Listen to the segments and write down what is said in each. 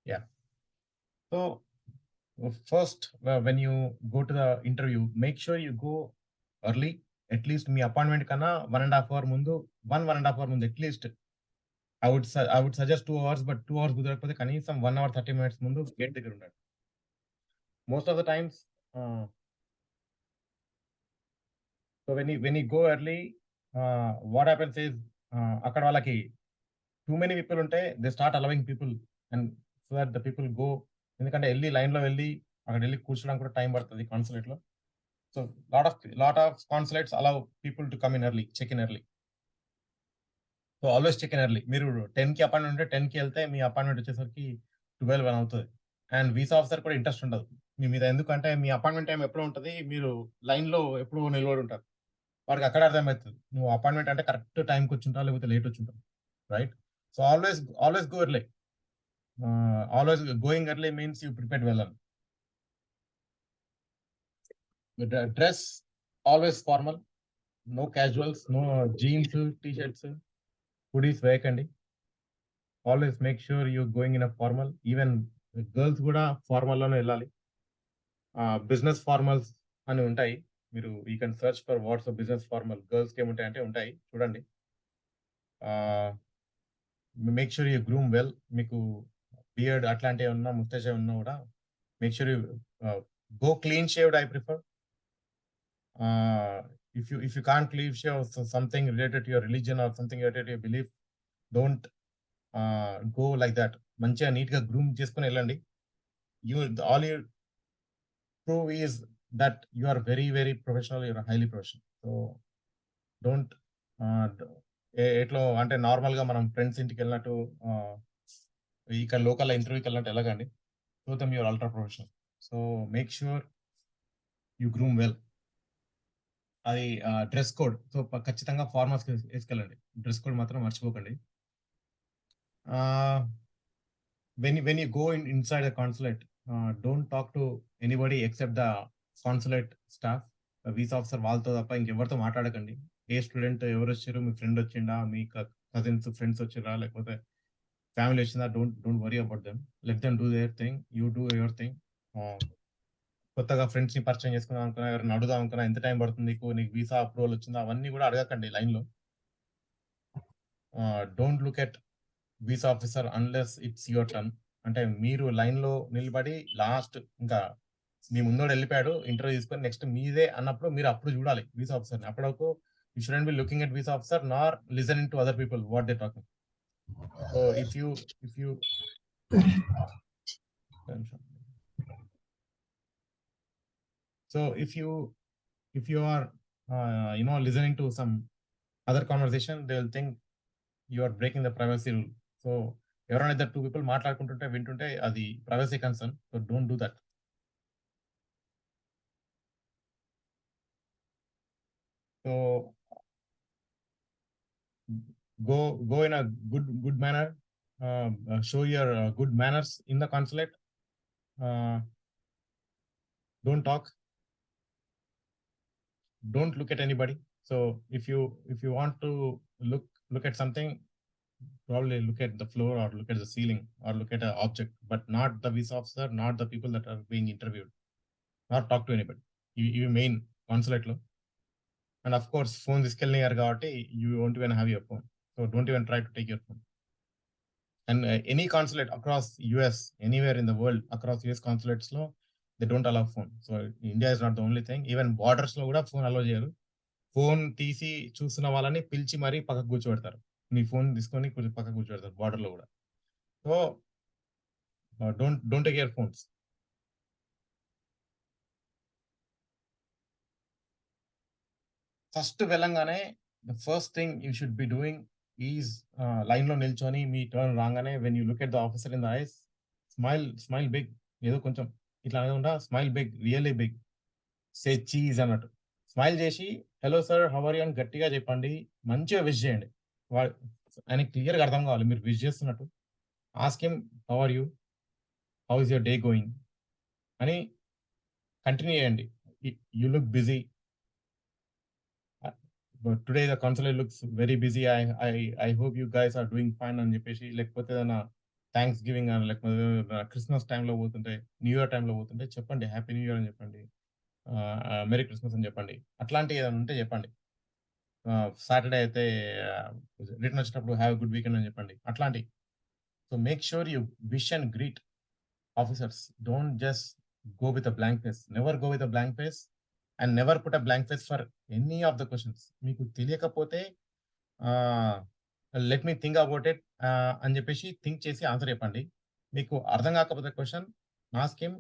Yeah. So first, when you go to the interview, make sure you go early. At least me appointment కన్నా 1.5 hour ముందు, 1.5 hour ముందు at least. I would suggest 2 hours, but 2 hours కుదరకపోతే కనీసం 1 hour 30 minutes ముందు gate దగ్గర ఉండండి. Most of the times, so when you go early, what happens is, అక్కడ వాళ్ళకి too many people ఉంటే they start allowing people, and so that the people go. ఎందుకంటే లైన్‌లో వెళ్లి అక్కడెళ్లి కూర్చోడానికి కూడా టైం పడతది కాన్సులేట్‌లో. So lot of consulates allow people to come in early, check in early. So always check in early. మీరు 10కి appointment ఉంటే 10కి వెళ్తే మీ అపాయింట్మెంట్ వచ్చేసరికి 12, 1 అవుతది. అండ్ వీసా ఆఫీసర్ కూడా ఇంట్రెస్ట్ ఉండదు మీ మీద. ఎందుకంటే మీ అపాయింట్మెంట్ టైం ఎప్పుడో ఉంటది. మీరు లైన్‌లో ఎప్పుడో నిలబడి ఉంటారు. వాడికి అక్కడే అర్థమైతది. నువ్వు అపాయింట్మెంట్ అంటే కరెక్ట్ టైంకి వచ్చుంటావు, లేకపోతే లేట్ వచ్చుంటావు. Right? So always go early. Always going early means you prepared well అని. Dress always formal. No casuals, no jeans, T shirts, hoodies వేయకండి. Always make sure you going in a formal. Even girls కూడా formal లోనే వెళ్ళాలి. Business formals అని ఉంటాయి. మీరు you can search for what's business formal. Girls కి ఏముంటాయి అంటే ఉంటాయి, చూడండి. Make sure you groom well. మీకు బియర్డ్ అట్లాంటివి ఉన్నా, ముస్టాచ్ ఉన్నా కూడా make sure you go clean shaved. I prefer. if you can't clean shave something related to your religion or something related to your belief, don't go like that. మంచిగా neat గా groom చేసుకుని వెళ్ళండి. All you prove is that you are very very professional, you are highly professional. So don't ఎట్లో అంటే normal గా మనం friends ఇంటికి వెళ్ళినట్టు, ఇక్కడ లోకల్ ఇంటర్వ్యూకి వెళ్ళినట్టు వెళ్ళకండి. So them you're ultra professional. So make sure you groom well. అది డ్రెస్ కోడ్. సో ఖచ్చితంగా ఫార్మల్స్ వేసుకెళ్ళండి. డ్రెస్ కోడ్ మాత్రం మర్చిపోకండి. when you go inside the consulate, don't talk to anybody except the consulate staff, visa officer. వాళ్ళతో తప్ప ఇంకెవరితో మాట్లాడకండి. ఏ student ఎవరు వచ్చారు, మీ ఫ్రెండ్ వచ్చిందా, మీ కజిన్స్ ఫ్రెండ్స్ వచ్చిరా, లేకపోతే ఫ్యామిలీ వచ్చిందా, don't worry about them. Let them do their thing, you do your thing. కొత్తగా ఫ్రెండ్స్ ని పరిచయం చేసుకుందాం అనుకున్నా, ఎవరైనా అడుగుదాం అనుకున్నా, ఎంత టైం పడుతుంది నీకు వీసా అప్రూవల్ వచ్చిందా, అవన్నీ కూడా అడగకండి లైన్ లో. Don't look at visa officer unless it's your turn. అంటే మీరు లైన్ లో నిలబడి లాస్ట్ ఇంకా మీ ముందోడు వెళ్ళిపోయాడు ఇంటర్వ్యూ తీసుకొని, నెక్స్ట్ మీదే అన్నప్పుడు మీరు అప్పుడు చూడాలి వీసా ఆఫీసర్ ని. అప్పటివరకు you shouldn't be looking at visa officer nor listening to other people what they talking. So if you so if you are listening to some other conversation, they will think you are breaking the privacy rule. So ఎవరైనా ఇద్దరు 2 people మాట్లాడుకుంటుంటే వింటుంటే అది privacy concern. So don't do that. So go in a good manner. Show your good manners in the consulate. Don't talk. Don't look at anybody. So if you want to look at something, probably look at the floor or look at the ceiling or look at an object, but not the visa officer, not the people that are being interviewed. Not talk to anybody. You main consulate lo. And of course phone తీసుకెళ్ళినారు కాబట్టి you won't even have your phone. So don't even try to take your phone. And any consulate across US, anywhere in the world, across US consulates lo, they don't allow phone. So India is not the only thing. Even borders లో కూడా phone allow చేయరు. Phone తీసి చూస్తున్న వాళ్ళని పిలిచి మరీ పక్కకు కూర్చోబెడతారు. మీ ఫోన్ తీసుకొని పక్కకు కూర్చోబెడతారు బార్డర్ లో కూడా. So don't take your phones. First వెళ్ళంగానే the first thing you should be doing is line లో నిల్చొని మీ టర్న్ రాగానే when you look at the officer in the eyes, smile big. ఏదో కొంచెం ఇట్లా అనుకుంటా, smile big, really big. Say cheese అన్నట్టు స్మైల్ చేసి hello sir how are you అని గట్టిగా చెప్పండి. మంచిగా విష్ చేయండి. ఆయనకి క్లియర్గా అర్థం కావాలి మీరు విష్ చేస్తున్నట్టు. Ask him how are you, how is your day going అని కంటిన్యూ చేయండి. You look busy, today the consultant looks very busy, I hope you guys are doing fine అని చెప్పేసి, లేకపోతే ఏదైనా థాంక్స్ గివింగ్ అని లేకపోతే క్రిస్మస్ టైమ్‌లో పోతుంటే, న్యూ ఇయర్ టైమ్‌లో పోతుంటే చెప్పండి. హ్యాపీ న్యూ ఇయర్ అని చెప్పండి. మెరీ క్రిస్మస్ అని చెప్పండి. అట్లాంటివి ఏదైనా ఉంటే చెప్పండి. సాటర్‌డే అయితే రిటర్న్ వచ్చేటప్పుడు హావ్ ఎ గుడ్ వీకెండ్ అని చెప్పండి. అట్లాంటియి. So, make sure you wish and greet officers. Don't just go with a blank face. Never go with a blank face and never put a blank face for any of the questions. మీకు తెలియకపోతే ah, let me think about it అని చెప్పేసి think చేసి answer చెప్పండి. మీకు అర్థం కాకపోతే question ask him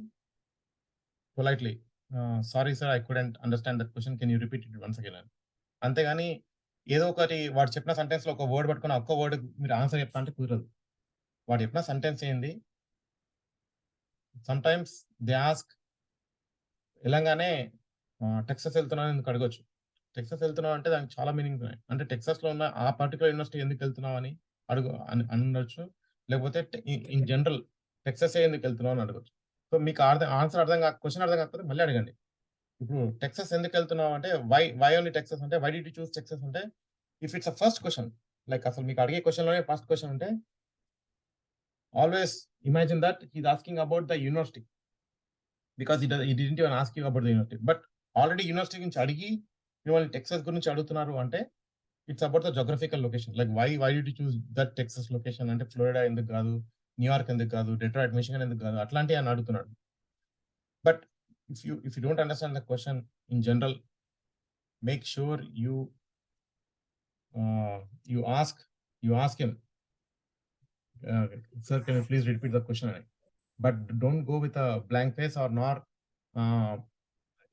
politely. Sorry sir I couldn't understand that question. Can you repeat it once again అని. అంతేగాని ఏదో ఒకటి వాడు చెప్పిన సెంటెన్స్‌లో ఒక వర్డ్ పట్టుకొని ఆ ఒక్క వర్డ్ మీరు ఆన్సర్ చెప్తా అంటే కుదరదు. వాడు చెప్పిన సెంటెన్స్ ఏంది? సమ్‌టైమ్స్ దే ఆస్క్ ఎళ్ళంగానే టెక్సాస్ ఎళ్తున్నాను ఎందుకు అడగొచ్చు. టెక్సాస్ ఎళ్తున్నావు అంటే దానికి చాలా మీనింగ్స్ ఉన్నాయి. అంటే టెక్సాస్‌లో ఉన్న ఆ పర్టిక్యులర్ యూనివర్సిటీ ఎందుకెళ్తున్నావు అని అనొచ్చు. లేకపోతే ఇన్ జనరల్ టెక్సాసే ఎందుకెళ్తున్నావు అని అడగొచ్చు. సో, మీకు ఆన్సర్ అర్థం క్వెషన్ అర్థం కాకపోతే మళ్ళీ అడగండి. ఇప్పుడు టెక్సాస్ ఎందుకెళ్తున్నావు అంటే వై ఓన్లీ టెక్సాస్ అంటే why did you choose Texas అంటే if it's a first question like అసలు మీకు అడిగే క్వెషన్‌లోనే ఫస్ట్ క్వెషన్ ఉంటే always imagine that he is asking about the university. Because he didn't even ask you about the university. But already university గురించి అడిగి మిమ్మల్ని Texas గురించి అడుగుతున్నారు అంటే it's about the geographical location. Like why did you choose that Texas location అంటే Florida ఎందుకు గాదు? New York ఎందుకు గాదు? డెట్రాయిట్, మిచిగన్ ఎందుకు గాదు? అట్లాంటియి అని అడుగుతున్నాడు. But if you don't understand the question in general make sure ah, you ask you ask him "sir can you please repeat the question" అని. But don't go with a blank face or ah,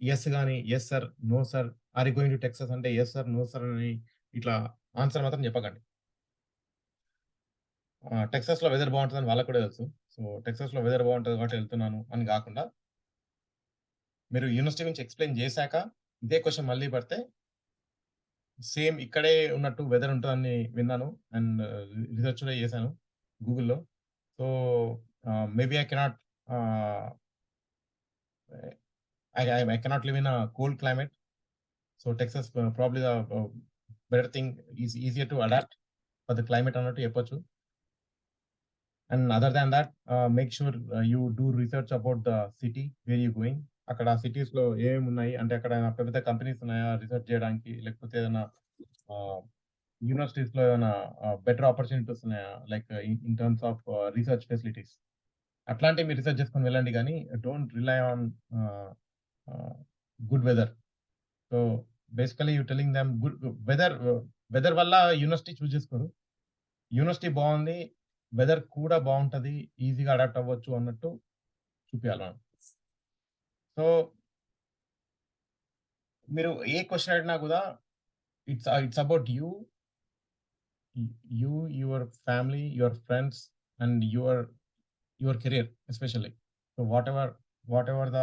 yes గాని, "yes sir, no sir, are you going to Texas" అంటే "yes sir, no sir" అని ఇట్లా answer మాత్రం చెప్పకండి. టెక్సాస్‌లో weather బావుంటదని వాళ్ళకి కూడా తెలుసు. సో, టెక్సాస్‌లో వెదర్ బావుంటది కాబట్టి ఎళ్తున్నాను అని గాకుండా, మీరు యూనివర్సిటీ గురించి ఎక్స్‌ప్లెయిన్ జేశాక, ఇదే క్వెషన్ మళ్ళీ పడితే, సేమ్ ఇక్కడే ఉన్నట్టు వెదర్ ఉంటదని విన్నాను. అండ్ రిసర్చ్ కూడా చేశాను గూగుల్‌లో. So, maybe I cannot ah, I cannot live in a cold climate. So, Texas probably the better thing easier to adapt for the climate అన్నట్టు చెప్పొచ్చు. And other than that make sure you do research about the city where you going. అక్కడ సిటీస్‌లో ఏమేమున్నాయి? అంటే అక్కడ ఏమైనా పెద్ద పెద్ద companies ఉన్నాయా రిసర్చ్ జేయడానికి? లేకపోతే ఏదైనా ఆహ్, యూనివర్సిటీస్‌లో ఏమైనా బెటర్ ఆపర్చునిటీస్ ఉన్నాయా? Like in terms of research facilities. అట్లాంటివి మీరు రిసర్చ్ చేసుకొని వెళ్ళండి గానీ, don't rely on ah, ah, good weather. So, basically you telling them weather weather వల్ల యూనివర్సిటీ చూజ్ చేసుకోరు. యూనివర్సిటీ బావుంది. వెదర్ కూడా బావుంటది. ఈజీగా అడాప్ట్ అవ్వచ్చు అన్నట్టు చూపియాలి మనం. సో, మీరు ఏ క్వెషన్ అడిగినా గూడా it's about you, your family, your friends and your career especially. So, whatever the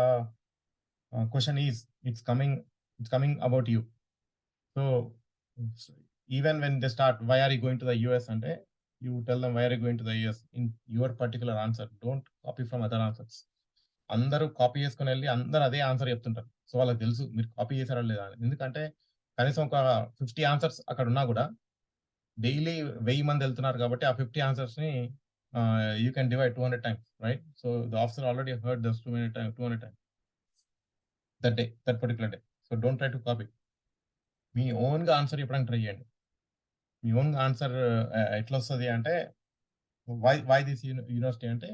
question is it's coming about you. So, s even when they start, "Why are you going to the US?" అంటే, you tell them, "Why are you going to the US?" in your particular answer. Don't copy from other answers. అందరూ copy చేసుకొనెళ్ళి అందరూ అదే answer చెప్తుంటారు. So, వాళ్ళకి తెలుసు మీరు copy చేసారా లేదా అని. ఎందుకంటే, కనీసం ఒక 50 ఆన్సర్స్ అక్కడున్నా గూడా, డైలీ 1000 మందెళ్తున్నారు కాబట్టి, ఆ 50 ఆన్సర్స్‌ని you can divide 200 times right? So, the officer already heard those 200 times that particular day. So, don't try to copy. మీ ఓన్‌గా ఆన్సర్ చెప్పడానికి ట్రై చేయండి. మీ ఓన్‌గా ఆన్సర్ ఎట్లొస్తది అంటే, వై దిస్ యూనివర్సిటీ అంటే,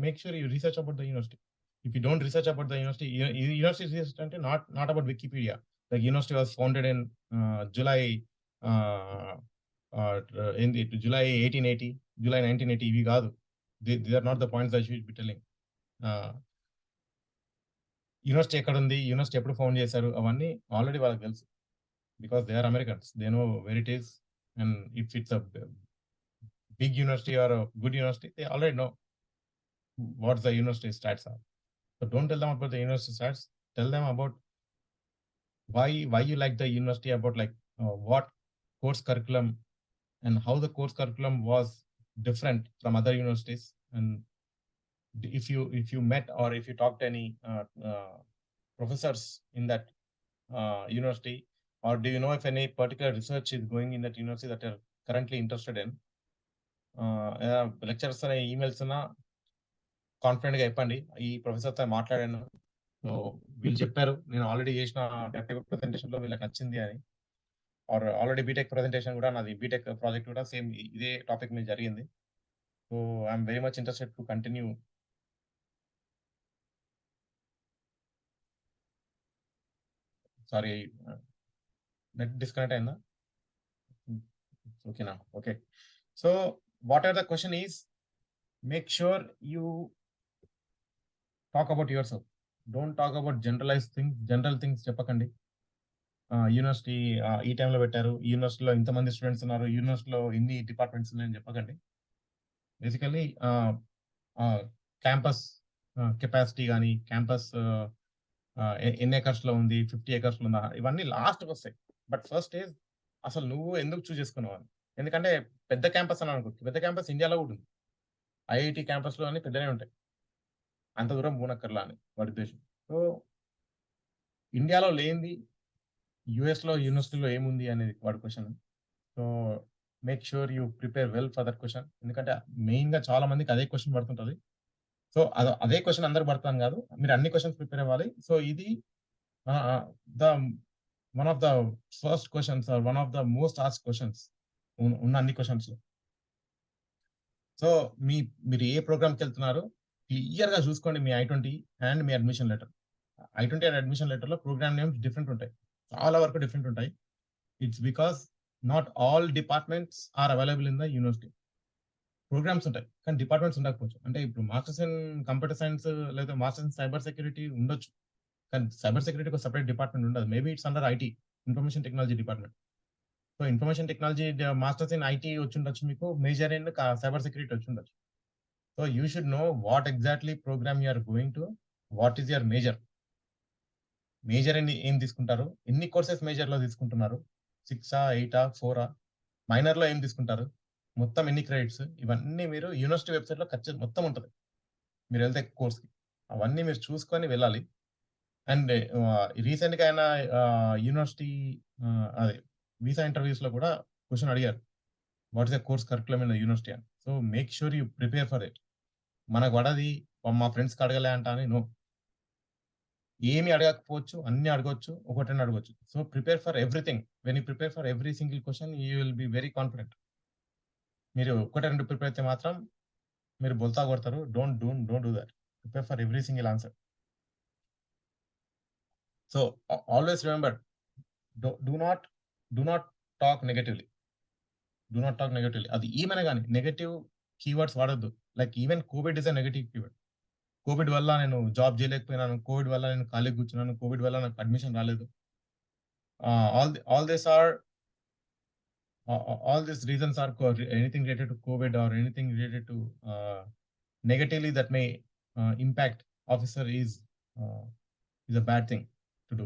make sure you research about the university. If you don't research about the university, university research అంటే not about Wikipedia. The university was founded in July ah, ah, ఏంది July 1880, July 1980 ఇవి గాదు. They are not the points that you should be telling. Ah, university ఎక్కడుంది? University ఎప్పుడు found చేశారు? అవన్నీ already వాళ్ళకి తెలుసు. Because they are Americans. They know where it is and if it's big university or a good university, they already know what the university stats are. So don't tell them about the university stats. Tell them about why you like the university, about like what course curriculum and how the course curriculum was different from other universities. And if you met or if you talked to any professors in that university, or do you know if any particular research is going in that university that you're currently interested in? Lecturers అనే emails ఉన్నా కాన్ఫిడెంట్‌గా చెప్పండి. ఈ ప్రొఫెసర్‌తో మాట్లాడాను. So, వీళ్ళు చెప్పారు. నేను already చేసిన పేపర్ ప్రెజెంటేషన్‌లో వీళ్ళకి నచ్చింది అని. ఆల్రెడీ బీటెక్ ప్రెజెంటేషన్ కూడా నాది బీటెక్ ప్రాజెక్ట్ కూడా సేమ్ ఇదే టాపిక్ మీద జరిగింది. So, I am very much interested to continue. Sorry, net disconnect అయిందా? ఓకేనా? Okay. So, what ever the question is, make sure you talk about yourself. Don't talk about general things చెప్పకండి. University ఈ టైమ్‌లో పెట్టారు. ఈ యూనివర్సిటీలో ఇంతమంది స్టూడెంట్స్ ఉన్నారు. యూనివర్సిటీలో ఇన్ని డిపార్ట్మెంట్స్ ఉన్నాయని చెప్పకండి. బేసికల్లీ ఆహ్, క్యాంపస్ కెపాసిటీ గాని, క్యాంపస్ ఎన్ని ఎకర్స్‌లో ఉంది? 50 ఎకర్స్‌లో ఉందా? ఇవన్నీ లాస్ట్‌కొస్తాయి. బట్ ఫస్ట్ ఈస్ అసలు నువ్వు ఎందుకు చూజ్ చేసుకున్నావు అని. ఎందుకంటే పెద్ద క్యాంపస్ అని అనుకో. పెద్ద క్యాంపస్ ఇండియాలో కూడా ఉంది. ఐఐటీ క్యాంపస్‌లో అన్ని పెద్దనే ఉంటాయి. అంత దూరం పోనక్కర్లా అని వాడి ఉద్దేశ్యం. సో, ఇండియాలో లేనిది యూఎస్‌లో యూనివర్సిటీలో ఏముంది అనేది వాడి question. So, make sure you prepare well for that question. ఎందుకంటే మెయిన్‌గా చాలా మందికి అదే క్వెషన్ పడుతుంటది. సో, అదే క్వెషన్ అందరికి పడతదని కాదు. మీరు అన్ని క్వెషన్స్ ప్రిపేర్ అవ్వాలి. సో, ఇది ah, ah, the one of the first questions or one of the most asked questions ఉన్న అన్ని క్వెషన్స్‌లో. సో, మీరు ఏ ప్రోగ్రామ్‌కెళ్తున్నారో క్లియర్‌గా చూసుకోండి మీ ఐ-20 అండ్ మీ అడ్మిషన్ లెటర్. ఐ-20 అండ్ అడ్మిషన్ లెటర్‌లో ప్రోగ్రామ్ నేమ్స్ డిఫరెంట్ ఉంటాయి. చాలా వరకు డిఫరెంట్ ఉంటాయి. It's because not all departments are available in the university. Programmes ఉంటాయి. కానీ డిపార్ట్మెంట్స్ ఉండకపోవచ్చు. అంటే ఇప్పుడు మాస్టర్స్ ఇన్ కంప్యూటర్ సైన్స్ లేదా మాస్టర్స్ ఇన్ సైబర్ సెక్యూరిటీ ఉండొచ్చు. కానీ సైబర్ సెక్యూరిటీకి ఒక సెపరేట్ డిపార్ట్మెంట్ ఉండదు. Maybe it's under IT, information technology department. So, information technology masters in IT వచ్చుండొచ్చు మీకు. మేజర్ ఇన్ సైబర్ సెక్యూరిటీ వచ్చుండొచ్చు. So, you should know what exactly programme you are going to. What is your major? Major అని ఏం తీసుకుంటారు? ఎన్ని courses మేజర్‌లో తీసుకుంటున్నారు? 6ఆ, 8ఆ, 4ఆ? మైనర్‌లో ఏం తీసుకుంటారు? మొత్తం ఎన్ని క్రెడిట్స్? ఇవన్నీ మీరు యూనివర్సిటీ వెబ్‌సైట్‌లో మొత్తం ఉంటది. మీరెళ్తే కోర్స్‌కి. అవన్నీ మీరు చూసుకొని వెళ్ళాలి. అండ్ రీసెంట్‌గా ఆయన యూనివర్సిటీ అదే వీసా ఇంటర్‌వ్యూస్‌లో కూడా క్వెషన్ అడిగారు. What is the course curriculum in the university అని. So, make sure you prepare for it. మనకు పడది, మా ఫ్రెండ్స్‌కి అడగలే అంటా అని నో. ఏమి అడగకపోవచ్చు, అన్నీ అడగొచ్చు. ఒకటి రెండు అడగొచ్చు. So, prepare for everything. When you prepare for every single question you will be very confident. మీరు ఒకటి రెండు ప్రిపేర్ అయితే మాత్రం మీరు బోల్తా కొడతారు. Don't do that. Prepare for every single answer. So, always remember, do do not do not talk negatively. Do not talk negatively. అది ఏమైనా గాని నెగెటివ్ కీవర్డ్స్ వాడొద్దు. Like even Covid is a negative keyword. Covid వల్ల నేను job చేయలేకపోయినాను. Covid వల్ల నేను ఖాళీగా కూర్చున్నాను. కోవిడ్ వల్ల నాకు అడ్మిషన్ రాలేదు. All this or all these reasons are anything related to COVID or anything related to negatively that may impact officer uh, is a bad thing to do.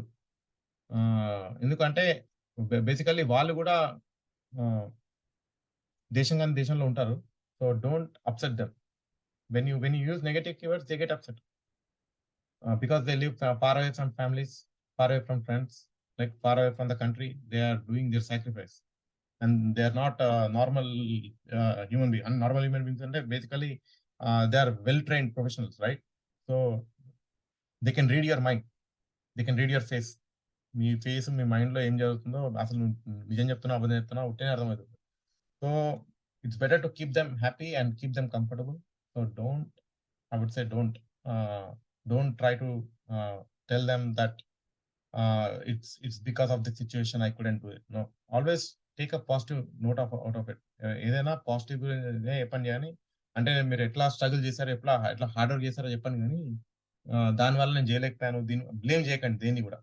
ఎందుకంటే basically వాళ్ళు కూడా దేశం గాని దేశంలో ఉంటారు. So don't upset them. When you use negative keywords they get upset because they live far away from families, far away from friends, like far away from the country. They are doing their sacrifice. And they are not normal human being. And normal human beings అంటే basically they are well trained professionals, right? So they can read your mind. They can read your face. Me face me mind లో ఏం జరుగుతుందో అసలు నువ్వు నిజం చెప్తున్నావు అబద్ధం చెప్తున్నావు ఉంటేనే అర్థమవుతుంది. So it's better to keep them happy and keep them comfortable. So don't, I would say don't try to tell them that it's because of the situation I couldn't do it. No, always take a positive note out of it. ఏదైనా positive చెప్పండి గానీ, అంటే మీరు ఎట్లా struggle చేశారో, ఎట్లా hard work చేశారో చెప్పండి గానీ, దానివల్ల నేను చేయలేకపోయాను. దీన్ని బ్లేమ్ చేయకండి దేన్ని గూడా.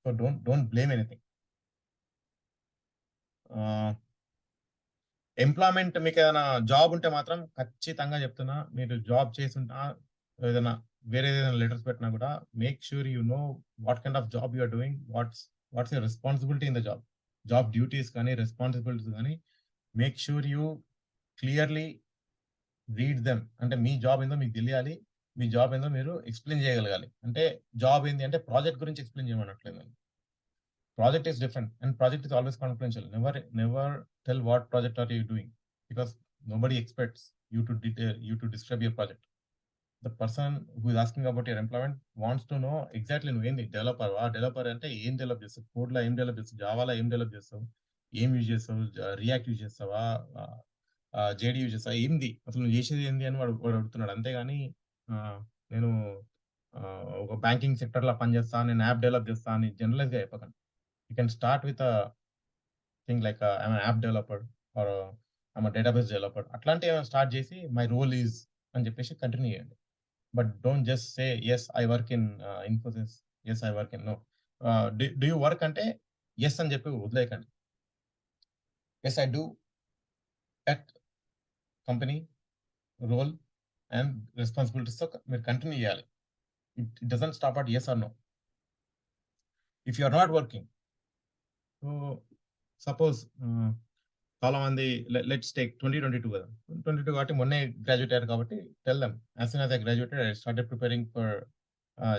So don't blame anything. ఆహ్, ఎంప్లాయ్‌మెంట్ మీకేదైనా జాబ్ ఉంటే మాత్రం ఖచ్చితంగా చెప్తున్నా, మీరు జాబ్ చేసుంటా ఏదైనా వేరేదేదైనా లెటర్స్ పెట్టినా గూడా make sure you know what kind of job you are doing. What's your responsibility in the job. Job duties కానీ, రెస్పాన్సిబిలిటీస్ గానీ make sure you clearly read them. అంటే మీ జాబ్ ఏందో మీకు తెలియాలి. మీ జాబ్ ఏందో మీరు ఎక్స్‌ప్లెయిన్ చేయగలగాలి. అంటే జాబ్ ఏంది అంటే ప్రాజెక్ట్ గురించి ఎక్స్‌ప్లెయిన్ చేయమనట్లేదు నేను. Project is different and project is always confidential. Never tell what project are you doing because Nobody expects you to describe your project. The person who is asking about your employment wants to know exactly నువ్వేంది డెవలపర్‌వా? Developer అంటే ఏం develop చేస్తావు? కోడ్‌లో ఏం develop చేస్తావు? జావాలో ఏం develop చేస్తావు? ఏం యూజ్ చేస్తావు? రియాక్ట్ యూజ్ చేస్తావా? ఆహ్, జేడీ యూజ్ చేస్తావా? ఏంది? అసలు నువ్వు చేసేది ఏంది అని వాడు అడుగుతున్నాడు. అంతేగాని ఆహ్, నేను ఒక బ్యాంకింగ్ సెక్టార్‌లో పనిచేస్తా, నేను యాప్ డెవలప్ చేస్తా అని జనరలైజ్‌గా చెప్పకండి. You can start with thing like I'm an app developer are I'm database developer అట్లాంటివి ఏమైనా స్టార్ట్ చేసి మై రోల్ ఈజ్ అని చెప్పేసి కంటిన్యూ చేయండి. But don't just say, "Yes, I work in Infosys. Yes, I work in" no. Do you work అంటే yes అని చెప్పి వదిలేయకండి. Yes I do at company, role and రెస్పాన్సిబిలిటీస్‌తో మీరు కంటిన్యూ చేయాలి. It doesn't stop at yes or no. If you are not working, so suppose చాలా మంది let's take 2022 కదా! 2022 కాబట్టి మొన్నే గ్రాడ్యుయేట్ అయ్యారు కాబట్టి tell them as soon as I graduated I started preparing for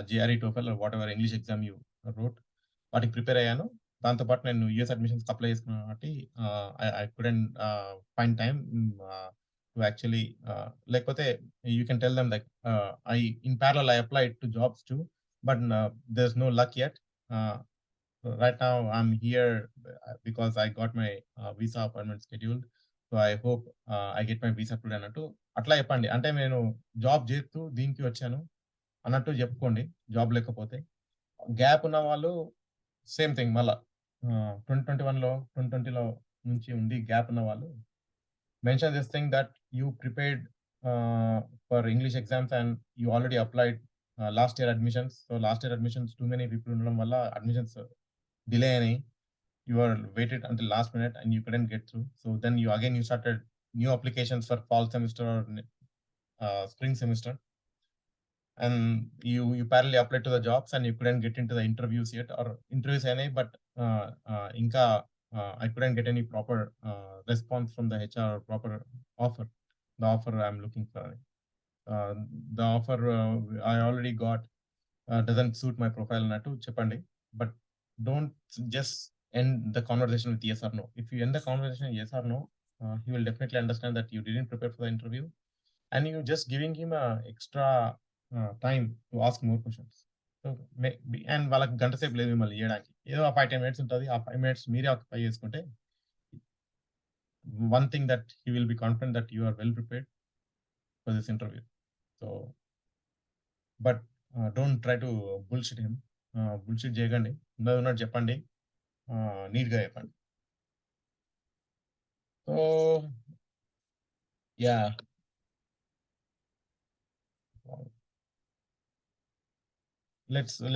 GRE, TOEFL or whatever English exam you wrote. వాటికి prepare అయ్యాను. దాంతో పాటు నేను యూఎస్ అడ్మిషన్స్‌కి అప్లై చేసుకున్నాను కాబట్టి I couldn't find time to actually లేకపోతే you can tell them like I in parallel I applied to jobs too but there is no luck yet. Right now I'm here because I got my visa appointment scheduled. So I hope I get my visa today అన్నట్టు అట్లా చెప్పండి. అంటే నేను job చేస్తూ దీనికి వచ్చాను అన్నట్టు చెప్పుకోండి. జాబ్ లేకపోతే. గ్యాప్ ఉన్న వాళ్ళు సేమ్ థింగ్ మళ్ళా 2021లో 2020లో నుంచి ఉండి గ్యాప్ ఉన్న వాళ్ళు mention this thing that you prepared for English exams and you already applied last year admissions. So last year admissions too many people ఉండడం వల్ల అడ్మిషన్స్ డిలే అయినాయి. You are waited until last minute and you couldn't get through. So then you started new applications for fall semester or spring semester, and you parallelly applied to the jobs and you couldn't get into the interviews yet or interviews any, but inka I couldn't get any proper response from the HR or proper offer. The offer I'm looking for. Uh, the offer I already got doesn't suit my profile అన్నట్టు చెప్పండి. But don't just end the conversation with yes or no. If you end the conversation yes or no, he will definitely understand that you didn't prepare for the interview and you just giving him a extra time to ask more questions. So and వాళ్ళకి గంట సేపు లేదు మిమ్మల్ని ఇయ్యడానికి. ఏదో ఆ 5, 10 minutes ఉంటది. ఆ 5 మినిట్స్ మీరే ఆక్యుపై చేసుకుంటే one thing that he will be confident that you are well prepared for this interview. So but don't try to bullshit him. Bullshit చేయకండి. ఉన్నది ఉన్నట్టు చెప్పండి. నీట్‌గా చెప్పండి. So yeah!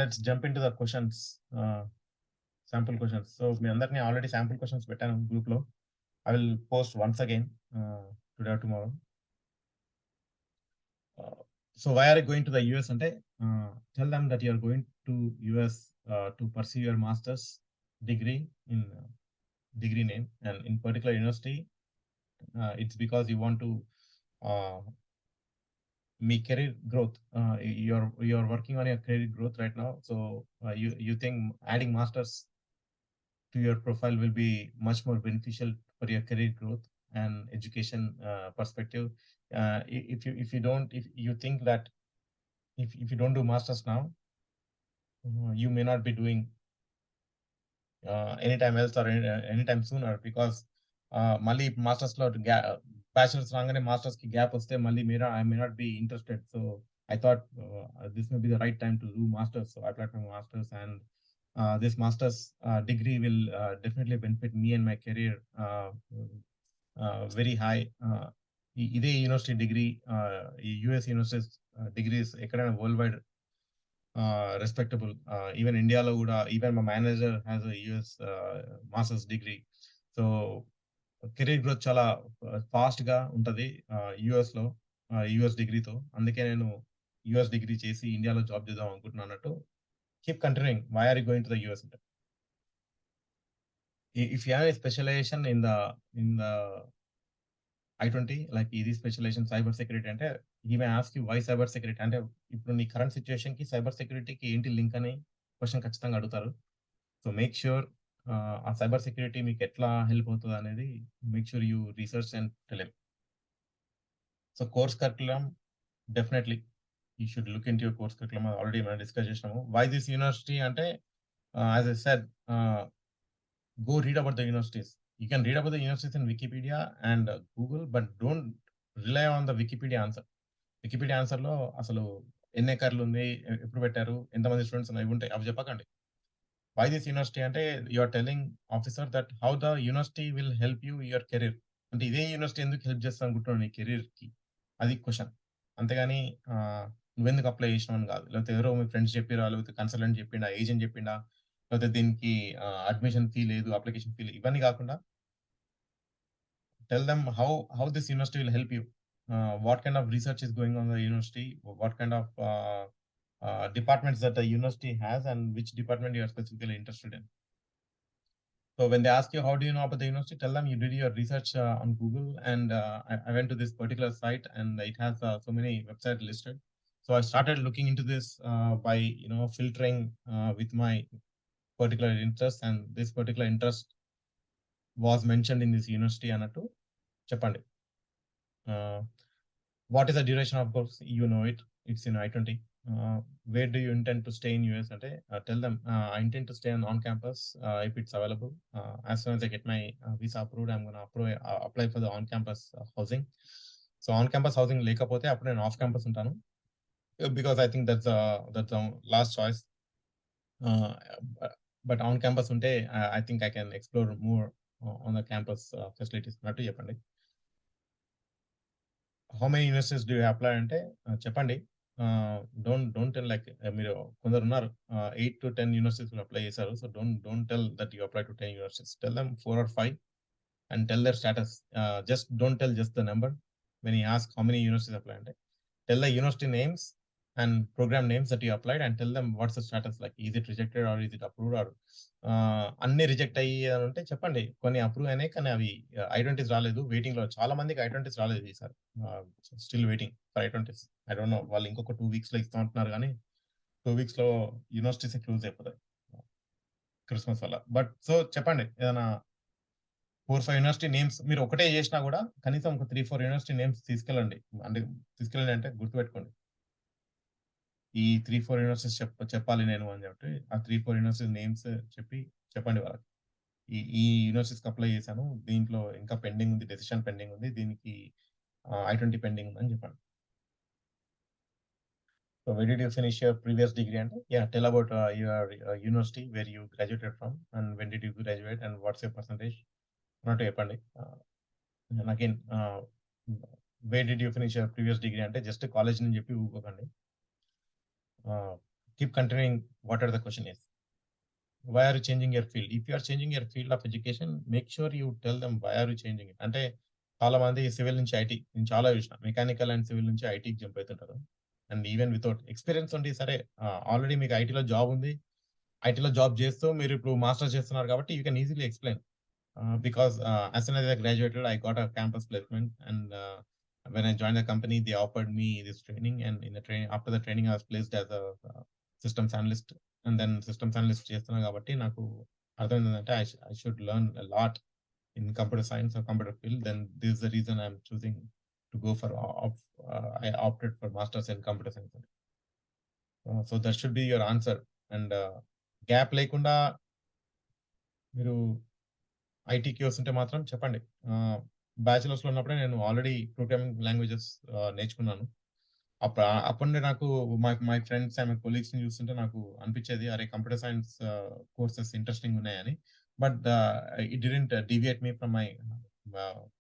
Let's jump into the questions. Sample questions. So మీ అందరిని already sample questions పెట్టాను గ్రూప్‌లో. I will post once again today or tomorrow. So why are you going to the US అంటే tell them that you are going to US to pursue your masters degree in degree name and in particular university it's because you want to uh, make career growth. You're working on your career growth right now, so you think adding masters to your profile will be much more beneficial for your career growth and education perspective. If you think that if you don't do masters now, you may not be doing anytime else or anytime sooner because మళ్ళీ మాస్టర్స్‌లో bachelors రాంగానే మాస్టర్స్‌కి gap వస్తే మళ్ళీ I may not be interested. So I thought this may be the right time to do masters. So I applied for masters and this masters degree will definitely benefit me and my career very high. ఇదే university degree ఈ US universities degrees ఎక్కడైనా world wide respectable. Even ఇండియాలో కూడా even మా manager has a US masters degree. So career growth చాలా ఫాస్ట్‌గా ఉంటది యూఎస్‌లో యూఎస్ డిగ్రీతో. అందుకే నేను యూఎస్ డిగ్రీ చేసి ఇండియాలో జాబ్ చేద్దాం అనుకుంటున్నాను అన్నట్టు. Keep continuing. Why are you going to the US అంటే if you have a specialization in the I-20 like ఇది స్పెషలైజేషన్ సైబర్ సెక్యూరిటీ అంటే he may ask you why cyber security అంటే ఇప్పుడు నీ కరెంట్ సిట్యుయేషన్‌కి సైబర్ సెక్యూరిటీకి ఏంటి లింక్ అని question ఖచ్చితంగా అడుగుతారు. సో మేక్ ష్యూర్ ఆ సైబర్ సెక్యూరిటీ మీకు ఎట్లా హెల్ప్ అవుతదనేది make sure you research and tell him. So, course curriculum definitely you should look into your course curriculum already మనం డిస్కస్ చేసినాము. వై దిస్ యూనివర్సిటీ అంటే as I said go read about the universities. You can read about the universities in Wikipedia and Google, but don't rely on the Wikipedia answer. Wikipedia ఆన్సర్‌లో అసలు ఎన్ని ఎకర్లు ఉంది? ఎప్పుడు పెట్టారు? ఎంతమంది స్టూడెంట్స్ ఉన్నాయి? ఇవి ఉంటాయి. అవి చెప్పకండి. వై దిస్ యూనివర్సిటీ అంటే you are telling officer that how the university will help you your career. అంటే ఇదే యూనివర్సిటీ ఎందుకు హెల్ప్ చేస్తది అనుకుంటున్నావు నీ కెరీర్‌కి? అది క్వెషన్. అంతేగాని నువ్వెందుకు అప్లై చేసినావు అని కాదు. లేకపోతే ఎవరో మీ ఫ్రెండ్స్ చెప్పిర్రా? లేకపోతే కన్సల్టెంట్ చెప్పిండా? ఏజెంట్ చెప్పిండా? లేకపోతే దీనికి అడ్మిషన్ ఫీ లేదు, అప్లికేషన్ ఫీ లేదు. ఇవన్నీ కాకుండా tell them how this university will help you. What kind of research is going on in the university? What kind of departments that the university has, and which department you are specifically interested in. So when they ask you how do you know about the university, tell them you did your research on Google, and I went to this particular site, and it has so many websites listed. So I started looking into this by filtering with my particular interest, and this particular interest was mentioned in this university అన్నట్టు చెప్పండి. What is the duration of course? You know it. It's in I-20. Where do you intend to stay in US? Ante, tell them I intend to stay on campus if it's available. As soon as I get my visa approved, I'm gonna apply for the on-campus housing. So on-campus housing లేకపోతే అప్పుడు నేను off campus ఉంటాను. Because I think that's the last choice. Uh, but on campus ఉంటే I think I can explore more on the campus facilities అన్నట్టు చెప్పండి. How many universities do you apply అంటే చెప్పండి. Don't tell like మీరు కొందరున్నారు 8-10 యూనివర్సిటీస్‌లో apply చేశారు. So don't tell that you apply to 10 universities. Tell them 4 or 5 and tell their status. Just don't tell just the number. When he asks how many universities apply ante, tell the university names and program names that you applied and tell them what's the status like. Is it rejected or is it approved or అన్నీ reject అయ్యి అని ఉంటే చెప్పండి. కొన్ని approve అయినాయి కానీ అవి I-20s రాలేదు. వెయిటింగ్‌లో చాలా మందికి I-20s రాలేదు ఈసారి. Still waiting for I-20s. I don't no వాళ్ళు ఇంకొక 2 వీక్స్‌లో ఇస్తా అంటున్నారు గానీ 2 వీక్స్‌లో యూనివర్సిటీసే క్లోజ్ అయిపోతాయి. క్రిస్మస్ వల్ల. బట్ సో చెప్పండి ఏదైనా 4, 5 యూనివర్సిటీ నేమ్స్ మీరు ఒకటే చేసినా గూడా కనీసం ఒక 3, 4 యూనివర్సిటీ నేమ్స్ తీసుకెళ్ళండి. అంటే తీసుకెళ్ళండి అంటే గుర్తుపెట్టుకోండి. ఈ 3, 4 యూనివర్సిటీస్ చెప్పాలి నేను అని చెప్పి ఆ 3, 4 యూనివర్సిటీ నేమ్స్ చెప్పండి వాళ్ళకి. ఈ యూనివర్సిటీస్‌కి అప్లై చేశాను. దీంట్లో ఇంకా పెండింగ్ ఉంది. డెసిషన్ పెండింగ్ ఉంది. దీనికి I-20 పెండింగ్ ఉందని చెప్పండి. So where did you finish your previous degree అంటే tell about your university where you graduated from and when did you graduate and what's your percentage అన్నట్టు చెప్పండి. And again where did you finish your previous degree అంటే just college అని చెప్పి ఊరుకోకండి. Keep continuing whatever the question is. Why are you changing your field? If you are changing your field of education make sure you tell them why are you changing it. అంటే చాలా మంది civil నుంచి IT నేను చాలా చూసిన. Mechanical and civil నుంచి ఐటీకి jump అవుతుంటారు. అండ్ ఈవెన్ వితౌట్ ఎక్స్‌పీరియన్స్ ఉండి సరే ఆల్రెడీ మీకు ఐటీలో జాబ్ ఉంది. ఐటీలో జాబ్ చేస్తూ మీరు ఇప్పుడు మాస్టర్స్ చేస్తున్నారు కాబట్టి you can easily explain. Because as soon as I graduated, I got a campus placement, and when I joined the company, they offered me this training. And in the training, after the training, I was placed as a systems analyst. And then systems analyst చేస్తున్నా కాబట్టి నాకు అర్థమైంది ఏంటంటే I should learn a lot in computer science or computer field. Then this is the reason I'm choosing to go for I opted for masters in computer science. So that should be your answer. And gap లేకుండా మీరు ఐటీకి వస్తుంటే మాత్రం చెప్పండి. బ్యాచిలర్స్‌లో ఉన్నప్పుడే నేను already programming languages నేర్చుకున్నాను. అప్పటి నుండి నాకు మై ఫ్రెండ్స్ అండ్ మై కొలీగ్స్‌ని చూస్తుంటే నాకు అనిపించేది అరే! కంప్యూటర్ సైన్స్ కోర్సెస్ ఇంట్రెస్టింగ్ ఉన్నాయని. But it didn't deviate me from my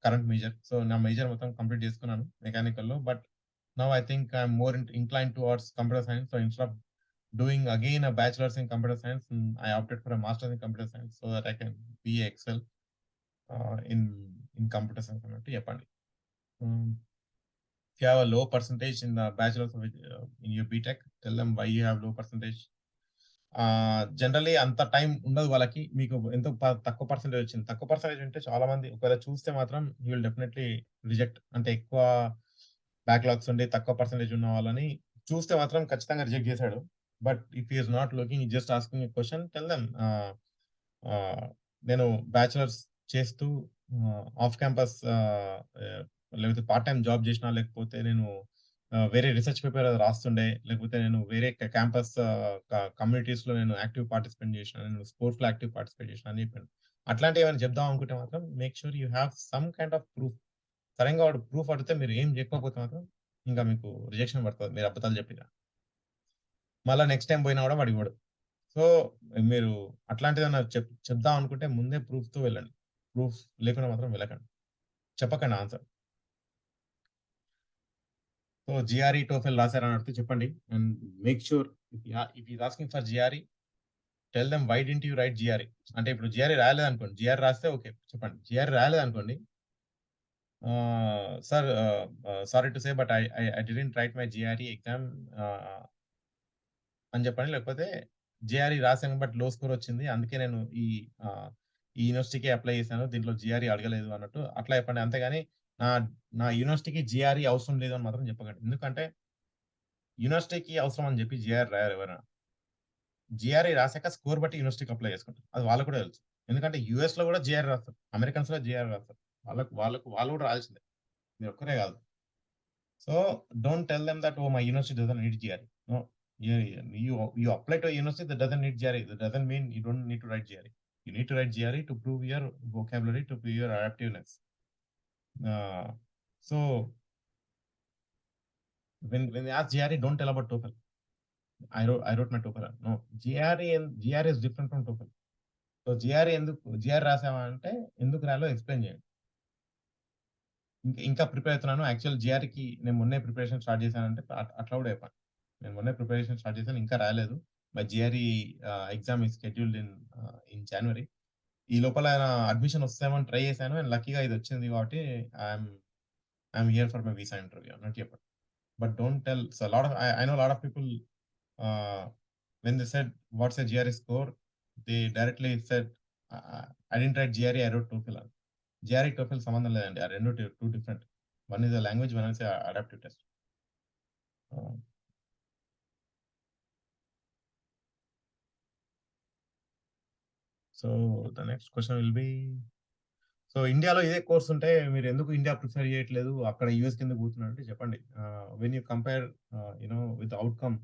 current major. So నా మేజర్ మొత్తం కంప్లీట్ చేసుకున్నాను మెకానికల్‌లో. But now I think I am more inclined towards computer science. So instead of doing again a bachelor's in computer science, I opted for a master's in computer science so that I can be excel in computer science అన్నట్టు చెప్పండి. If you have a low percentage in the bachelor's of in your BTech, tell them why you have low percentage. Generally అంత time ఉండదు వాళ్ళకి. మీకు ఎంతో తక్కువ percentage వచ్చింది. తక్కువ పర్సెంటేజ్ ఉంటే చాలా మంది ఒకవేళ చూస్తే మాత్రం హి విల్ డెఫినెట్‌లీ రిజెక్ట్. అంటే ఎక్కువ బ్యాక్‌లాగ్స్ ఉండి తక్కువ పర్సెంటేజ్ ఉన్న వాళ్ళని చూస్తే మాత్రం ఖచ్చితంగా రిజెక్ట్ చేసాడు. But if he is not looking, just asking a question, tell them నేను బ్యాచిలర్స్ చేస్తూ ఆఫ్ క్యాంపస్ లేకపోతే పార్ట్ టైమ్ జాబ్ జేసినా, లేకపోతే నేను వేరే రిసర్చ్ పేపర్ రాస్తుండే, లేకపోతే నేను వేరే క్యాంపస్ కమ్యూనిటీస్‌లో నేను యాక్టివ్ పార్టిసిపేట్ జేసినా, నేను స్పోర్ట్స్‌లో యాక్టివ్ పార్టిసిపేట్ జేసినా అని చెప్పాను. అట్లాంటివేమైనా చెప్దాం అనుకుంటే మాత్రం make sure you have some kind of proof. సడెన్‌గా వాడు ప్రూఫ్ అడిగితే మీరు ఏం జెప్పకపోతే మాత్రం ఇంకా మీకు రిజెక్షన్ పడతది. మీరు అబద్ధాలు చెప్పిన. మళ్ళా నెక్స్ట్ టైమ్ పోయినా గూడా వాడివ్వడు. సో, మీరు అట్లాంటిదేమన్నా చెప్దాం అనుకుంటే ముందే ప్రూఫ్‌తో వెళ్ళండి. ప్రూఫ్ లేకుండా మాత్రం వెళ్ళకండి. చెప్పకండి ఆన్సర్. సో, జీఆర్ఈ, టోఫెల్ రాసారని అడిగితే చెప్పండి. And make sure if he is asking for GRE, tell them why didn't you write GRE. అంటే ఇప్పుడు జీఆర్ఈ రాయలేదనుకోండి. జీఆర్ఈ రాస్తే ఓకే. చెప్పండి. జీఆర్ఈ రాయలేదనుకోండి. Sir sorry to say but I didn't write my GRE exam ah, అని చెప్పండి. లేకపోతే JRE రాసాను బట్ లో స్కోర్ వచ్చింది. అందుకే నేను ఈ యూనివర్సిటీకే అప్లై చేశాను. దీంట్లో జీఆర్‌ఈ అడగలేదు అన్నట్టు అట్లా చెప్పండి. అంతేగాని నా నా యూనివర్సిటీకి జీఆర్‌ఈ అవసరం లేదు అని మాత్రం చెప్పకండి. ఎందుకంటే యూనివర్సిటీకి అవసరం అని చెప్పి జీఆర్‌ఈ రాయరు ఎవరైనా. జీఆర్‌ఈ రాసాక స్కోర్ బట్టి యూనివర్సిటీకి అప్లై చేసుకుంటారు. అది వాళ్ళకి కూడా తెలుసు. ఎందుకంటే యూఎస్‌లో కూడా జీఆర్‌ఈ రాస్తారు. అమెరికన్స్‌లో జీఆర్‌ఈ రాస్తారు. వాళ్ళు కూడా రాయాల్సిందే. మీరొక్కరే కాదు. So don't tell them that, oh, my university doesn't need GRE. No, you apply to a university that doesn't need GRE. That doesn't mean you don't need to write GRE. You need to write GRE to prove your vocabulary, to prove your adaptiveness. Uh, so when they ask GRE, don't tell about TOEFL. I wrote my TOEFL. No, GRE is different from TOEFL. So GRE GRE రాసావా అంటే ఎందుకు రాయాలో explain చేయండి. ఇంకా prepare అవుతున్నాను. Actual జీఆర్‌కి నేను మొన్నే preparation start చేశానంటే అట్లా కూడా చెప్పండి. నేను మొన్నే ప్రిపరేషన్ స్టార్ట్ చేశాను. ఇంకా రాయలేదు. My GRE exam is scheduled in January. ఈ లోపల అడ్మిషన్ వస్తేమో అని ట్రై చేశాను. అండ్ లక్కీగా ఇదొచ్చింది కాబట్టి I'm here for my visa interview అన్నట్టు చెప్పండి. But don't tell so lot of I know lot of people when they said what's a GRE score they directly said I didn't write GRE I wrote TOEFL అని. GRE, TOEFL సంబంధం లేదండి. ఆ 2 different. One is a language, one is a adaptive test. Ah, so the next question will be so ఇండియాలో ఇదే course ఉంటే మీరెందుకు India prefer చేయట్లేదు? అక్కడ యూఎస్‌కి ఎందుకు పోతున్నారంటే చెప్పండి. When you compare with outcome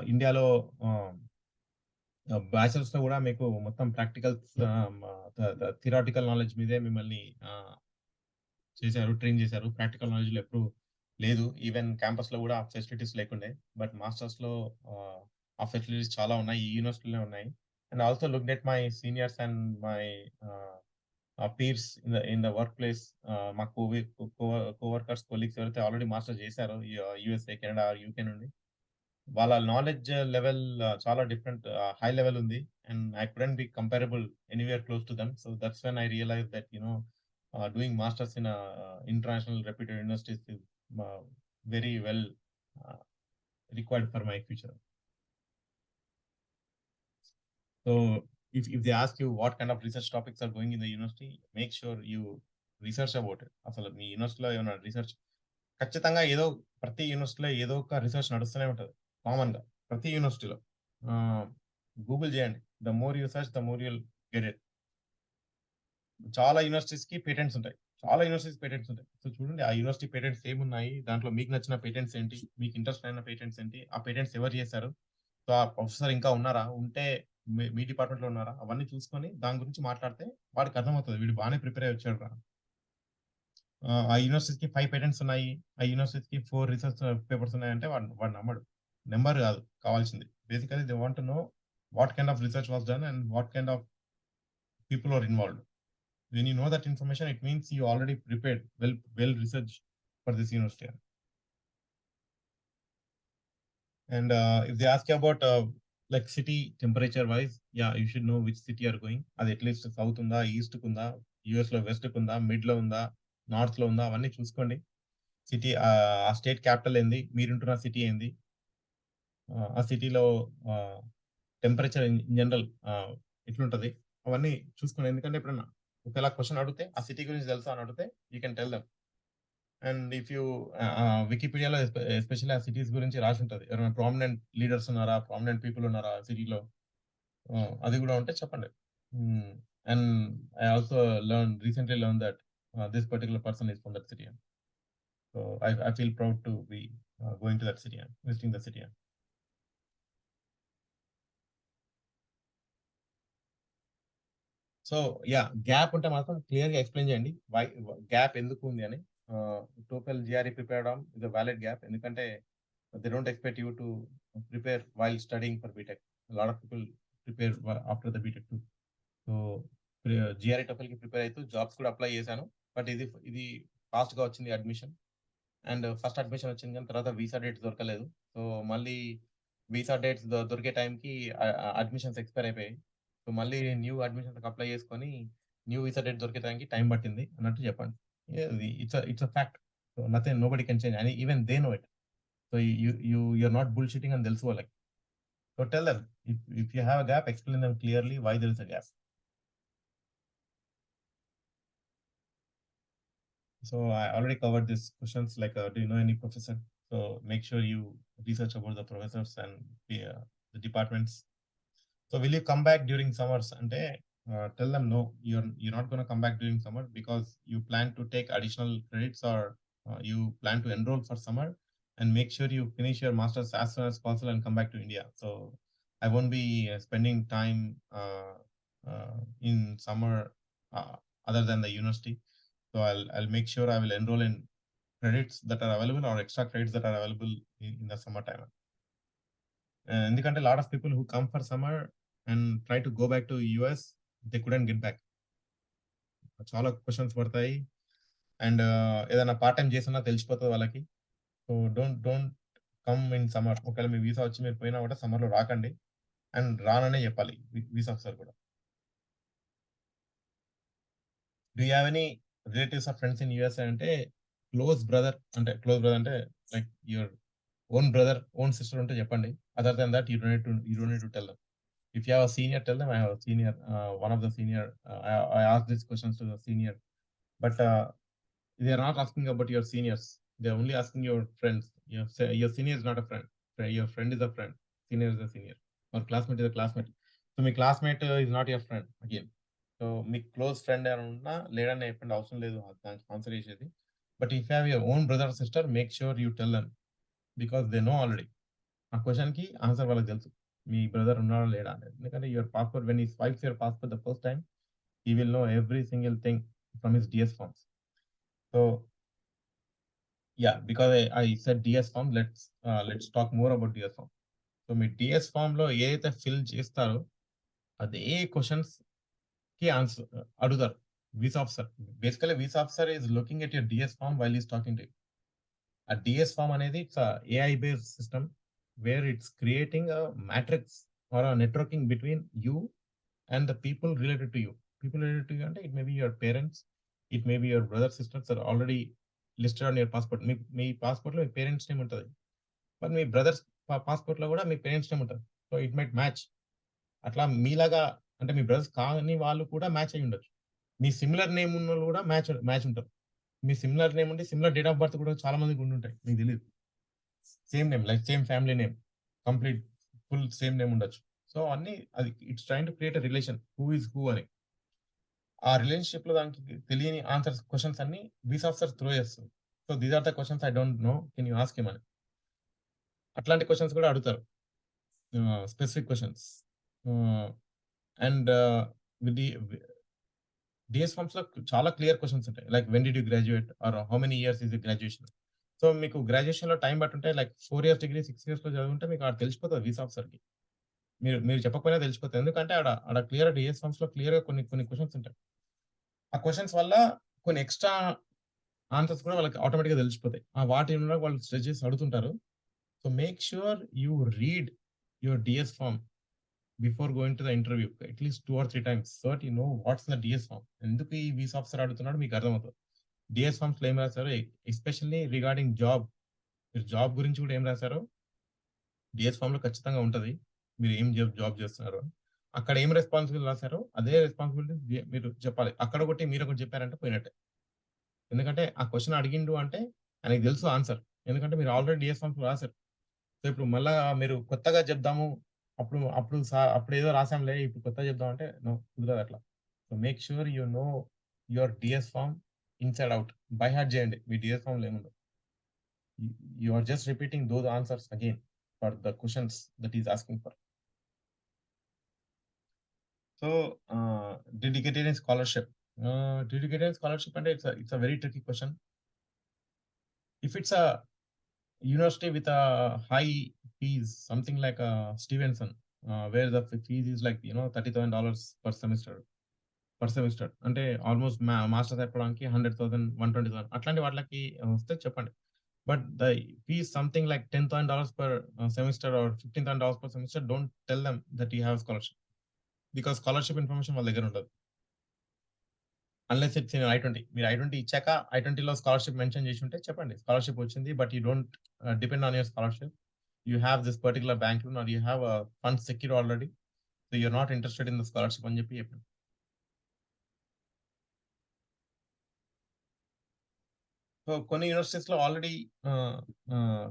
ఇండియాలో ఆహ్, బ్యాచిలర్స్‌లో గూడా మీకు మొత్తం ప్రాక్టికల్స్ థియరాటికల్ నాలెడ్జ్ మీదే మిమ్మల్ని చేశారు. ట్రైన్ చేశారు. ప్రాక్టికల్ నాలెడ్జ్‌లో ఎప్పుడు లేదు. ఈవెన్ క్యాంపస్‌లో గూడా ఆ ఫెసిలిటీస్ లేకుండే. బట్ మాస్టర్స్‌లో ఆహ్, ఆ ఫెసిలిటీస్ చాలా ఉన్నాయి. ఈ యూనివర్సిటీలోనే ఉన్నాయి. And also looked at my seniors and my ah, peers in the workplace. మా కోవర్కర్స్, కొలీగ్స్ ఎవరైతే ఆల్రెడీ మాస్టర్స్ చేశారో యూఎస్ఏ, కెనడా, యూకే నుండి వాళ్ళ నాలెడ్జ్ లెవెల్ చాలా డిఫరెంట్ హై లెవెల్ ఉంది. And I couldn't be comparable anywhere close to them. So that's when I realise that doing masters in international reputed universities is very well required for my future. So if they ask you what kind of research topics are going in the university, make sure you research about it. అసలు మీ యూనివర్సిటీలో ఏమైనా research ఖచ్చితంగా ప్రతి యూనివర్సిటీలో ఏదో ఒక research నడుస్తూనే ఉంటది. కామన్‌గా ప్రతి యూనివర్సిటీలో. ఆహ్, గూగుల్ చేయండి. The more you search the more you'll get it. చాలా యూనివర్సిటీస్‌కి పేటెంట్స్ ఉంటాయి. చాలా యూనివర్సిటీస్ పేటెంట్స్ ఉంటాయి. సో చూడండి ఆ యూనివర్సిటీ పేటెంట్స్ ఏమున్నాయి? దాంట్లో మీకు నచ్చిన పేటెంట్స్ ఏంటి? మీకు ఇంట్రెస్ట్ అయిన పేటెంట్స్ ఏంటి? ఆ పేటెంట్స్ ఎవరు చేశారు? సో, ఆ ప్రొఫెసర్ ఇంకా ఉన్నారా? ఉంటే మీ డిపార్ట్‌మెంట్‌లో ఉన్నారా? అవన్నీ చూసుకొని దాని గురించి మాట్లాడితే వాడికి అర్థమవుతది. వీడు బానే ప్రిపేర్ అయ్యి వచ్చాడురా. ఆ యూనివర్సిటీకి 5 పేటెంట్స్ ఉన్నాయి. ఆ యూనివర్సిటీకి 4 రిసర్చ్ పేపర్స్ ఉన్నాయంటే వాడు వాడు నమ్మడు. నంబర్ కాదు కావాల్సింది. Basically they want to know what kind of research was done and what kind of people are involved. When you know that information, it means you already prepared, well researched for this university. And if they ask you about like city temperature wise, yeah, you should know which city you are going. అది at least south ఉందా? East కుందా? యూఎస్‌లో west కుందా? మిడ్‌లో ఉందా? నార్త్‌లో ఉందా? అవన్నీ చూసుకోండి. City ఆ state capital ఏంది? మీరుంటున్న సిటీ ఏంది? ఆ సిటీలో ఆహ్, టెంపరేచర్ ఇన్ జనరల్ ఎట్లుంటది? అవన్నీ చూసుకోండి. ఎందుకంటే ఎప్పుడన్నా ఒకవేళ క్వెషన్ అడిగితే ఆ సిటీ గురించి తెలుసా అని అడిగితే you can tell them. And if you వికీపీడియాలో ఎస్పెషల్లీ ఆ సిటీస్ గురించి రాసుంటది. ఎవరైనా ప్రామినెంట్ లీడర్స్ ఉన్నారా? ప్రామినెంట్ పీపుల్ ఉన్నారా సిటీలో? అది గూడా ఉంటే చెప్పండి. Hmm. And I also recently learn that this particular person is from that city. So I feel proud to be going to that city and visiting the city. So yeah! Gap ఉంటే మాత్రం క్లియర్‌గా explain చేయండి. Gap ఎందుకు ఉంది అని. TOEFL, GRE prepare అవ్వడం is a valid gap. ఎందుకంటే they don't expect you to prepare while studying for BTech. Lot of people prepare after the BTech too. So, GRE, టోఫెల్‌కి ప్రిపేర్ అయితూ జాబ్స్ కూడా apply చేశాను. But ఇది ఫాస్ట్‌గా వచ్చింది admission. And first admission వచ్చింది కానీ తర్వాత వీసా డేట్స్ దొరకలేదు. సో, మళ్ళీ వీసా డేట్స్ దొరికే టైంకి అడ్మిషన్స్ ఎక్స్‌పైర్ అయిపోయాయి. సో, మళ్ళీ న్యూ అడ్మిషన్స్‌కి అప్లై చేసుకొని, న్యూ వీసా డేట్ దొరికే టైంకి టైం పట్టింది అన్నట్టు చెప్పండి. It's a fact. So, nobody can change and even they know it. So, you are not bullshitting అని తెలుసు వాళ్ళకి. So, tell them if you have a gap explain them clearly why there is a gap. So I already covered these questions like, do you know any professor? So make sure you research about the professors and the departments. So will you come back during summers? And tell them no, you're not going to come back during summer because you plan to take additional credits or you plan to enroll for summer and make sure you finish your masters as soon as possible and come back to India. So I won't be spending time in summer other than the university. So I'll make sure I will enroll in credits that are available or extra credits that are available in the summertime. ఎందుకంటే lot of people who come for summer and try to go back to US they couldn't get back. చాలా questions పడతాయి and ఏదైనా part time చేసినా తెలిసిపోతుంది వాళ్ళకి. So don't come in summer. ఒకవేళ మీ visa వచ్చి మీరు పోయినా కూడా సమ్మర్లో రాకండి అండ్ రాననే చెప్పాలి వీసా ఆఫీసర్ కూడా. Do you have any relatives or friends in USA అంటే క్లోజ్ బ్రదర్ అంటే like your own brother, own sister ఉంటే చెప్పండి. Other than that you don't need to tell them. If you have a senior, tell them I have a senior, one of the senior. I asked these questions to the senior, but they are not asking about your seniors. They are only asking your friends. Your senior is not a friend. Your friend is a friend. Senior is a senior. Or classmate is a classmate. So my classmate is not your friend again. So me close friend ఏమైనా ఉన్నా లేడని చెప్పండి, అవసరం లేదు దానికి sponsor చేసేది. But if have your own brother sister make sure you tell them because they know already. ఆ క్వశ్చన్‌కి ఆన్సర్ వాళ్ళకి తెలుసు. మీ బ్రదర్ ఉన్నాడా లేడా అనేది. ఎందుకంటే your passport when he swipes your passport the first time he will know every single thing from his DS forms. So because I said DS form let's talk more about DS form. So మీ DS ఫార్మ్‌లో ఏదైతే fill చేస్తారో అదే క్వెషన్స్‌కి answer అడుగుతారు visa officer. Basically visa officer is looking at your DS form while he is talking to you. ఆ DS form అనేది it's AI based system where it's creating a matrix or a networking between you and the people related to you. People related to you అంటే it may be your parents, it may be your brother sisters are already listed on your passport. మీ పాస్పోర్ట్లో మీ parents name ఉంటుంది, but మీ brothers పాస్పోర్ట్లో కూడా మీ parents name ఉంటుంది. So it might match. అట్లా మీలాగా అంటే మీ బ్రదర్స్ కాని వాళ్ళు కూడా మ్యాచ్ అయ్యి ఉండొచ్చు. మీ సిమిలర్ నేమ్ ఉన్న వాళ్ళు కూడా మ్యాచ్ ఉంటారు. మీ సిమిలర్ నేమ్ ఉండి సిమిలర్ డేట్ ఆఫ్ బర్త్ కూడా చాలా మందికి ఉండుంటాయి, మీకు తెలియదు. Same name like same family name, complete full same name ఉండొచ్చు. సో అన్ని అది it's train to create a relation who is who అని. ఆ రిలేషన్‌షిప్ లో దానికి తెలియని ఆన్సర్స్ క్వెషన్స్ అన్ని వీసా ఆఫీసర్ త్రో చేస్తారు. So these are the questions I don't know, can you ask him అని. అట్లాంటి క్వెషన్స్ కూడా అడుగుతారు. Specific questions. And with the DS forms లో చాలా క్లియర్ క్వెషన్స్ ఉంటాయి. Like when did you graduate or how many years is graduation. So మీకు graduation లో time బట్టి ఉంటే లైక్ 4 ఇయర్స్ డిగ్రీ 6 ఇయర్స్ లో చదువుంటే మీకు ఆడ తెలిసిపోతుంది వీసా ఆఫీసర్ కి. మీరు మీరు చెప్పకపోయినా తెలిసిపోతుంది. ఎందుకంటే ఆడ ఆడ క్లియర్ డిఎస్ ఫార్మ్స్ లో క్లియర్ గా కొన్ని కొన్ని క్వెషన్స్ ఉంటాయి. ఆ క్వెషన్స్ వల్ల కొన్ని ఎక్స్ట్రా ఆన్సర్స్ కూడా వాళ్ళకి ఆటోమేటిక్ గా తెలిసిపోతాయి. ఆ వాటి వాళ్ళు స్ట్రెచ్ చేసి అడుగుతుంటారు. So make sure you read your DS form before going to the interview అట్లీస్ట్ 2 or 3 times so that you know what's the DS form. ఎందుకు ఈ వీసా ఆఫీసర్ అడుగుతున్నాడు మీకు అర్థమవుతుంది. డిఎస్ ఫార్మ్స్ లో ఏం రాశారో, ఎస్పెషల్లీ రిగార్డింగ్ జాబ్, మీరు జాబ్ గురించి కూడా ఏం రాశారో డిఎస్ ఫార్మ్ లో ఖచ్చితంగా ఉంటది. మీరు ఏం జాబ్ చేస్తున్నారు, అక్కడ ఏం రెస్పాన్సిబిలిటీ రాశారో అదే రెస్పాన్సిబిలిటీ మీరు చెప్పాలి. అక్కడ ఒకటి మీరు ఒకటి చెప్పారంటే పోయినట్టే. ఎందుకంటే ఆ క్వశ్చన్ అడిగిండు అంటే ఆయనకి తెలుసు ఆన్సర్. ఎందుకంటే మీరు ఆల్రెడీ డిఎస్ ఫార్మ్స్ రాశారు. సో ఇప్పుడు మళ్ళా మీరు కొత్తగా చెప్దాము, అప్పుడు అప్పుడు అప్పుడు ఏదో రాసాంలే ఇప్పుడు కొత్తగా చెప్దాం అంటే నో, కుదరదు అట్లా. So make sure you know your DS form inside out. By heart చేయండి. మీ డిఎస్ ఫార్మ్‌లో ఏముండదు. You are just repeating those answers again for the questions that is asking for. So did you get any scholarship? Did you get any scholarship అంటే it's a very tricky question. If it's a university with a high fees, something like Stevenson, where the fees is like, $30,000 per semester. అంటే almost masters అయిపోవడానికి 100,000, 120,000 అట్లాంటి వాటికి వస్తే చెప్పండి. But the fees something like $10,000 per semester or $15,000 per semester, don't tell them that you have scholarship. Because scholarship information వాళ్ళ దగ్గర ఉండదు. Unless it's in I-20. మీరు I-20 ఇచ్చాక I-20లో స్కాలర్‌షిప్ మెన్షన్ చేసి ఉంటే చెప్పండి. స్కాలర్‌షిప్ వచ్చింది. But you don't depend on your scholarship. You have this particular bank loan or you have a fund secure already. So you're not interested in the scholarship అని చెప్పి చెప్పండి. So కొన్ని యూనివర్సిటీస్‌లో already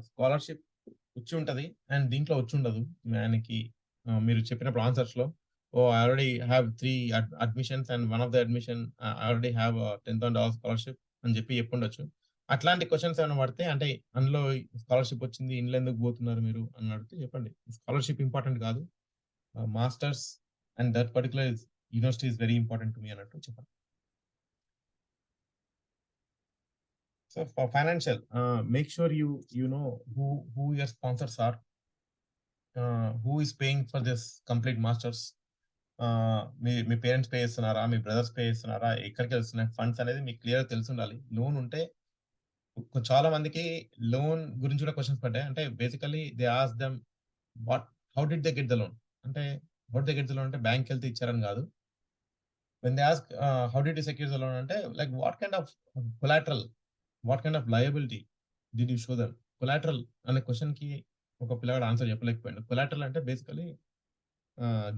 scholarship వచ్చి ఉంటది. And దీంట్లో వచ్చుండదు. ఆయనకి మీరు చెప్పినప్పుడు ఆన్సర్స్‌లో I already have 3 admissions and one of the admission I already have $10,000 scholarship అని చెప్పి చెప్పుండొచ్చు. అట్లాంటి క్వెషన్స్ ఏమైనా పడితే అంటే అందులో స్కాలర్‌షిప్ వచ్చింది. ఇందులో ఎందుకు పోతున్నారు మీరు అని అడిగితే చెప్పండి. స్కాలర్‌షిప్ ఇంపార్టెంట్ కాదు. Masters and that particular university is very important to me అన్నట్టు చెప్పండి. So for financial, make sure you know who your sponsors are, who is paying for this complete masters. Me parents pay చేస్తున్నారా, మీ brothers pay చేస్తున్నారా, ఎక్కడికి వెళ్తున్నాయి funds అనేది మీకు clear తెలిసి ఉండాలి. లోన్ ఉంటే చాలా మందికి లోన్ గురించి కూడా క్వశ్చన్స్ పడ్డాయి. అంటే basically they ask them what how did they get the loan అంటే how did they get the loan అంటే బ్యాంక్‌కి వెళ్తే ఇచ్చారని కాదు. When they ask how did you secure the loan అంటే like what kind of collateral, what kind of liability did you show them? Collateral అనే క్వెషన్‌కి ఒక పిల్లగాడు ఆన్సర్ చెప్పలేకపోయాడు. కొలాటరల్ అంటే బేసికల్లీ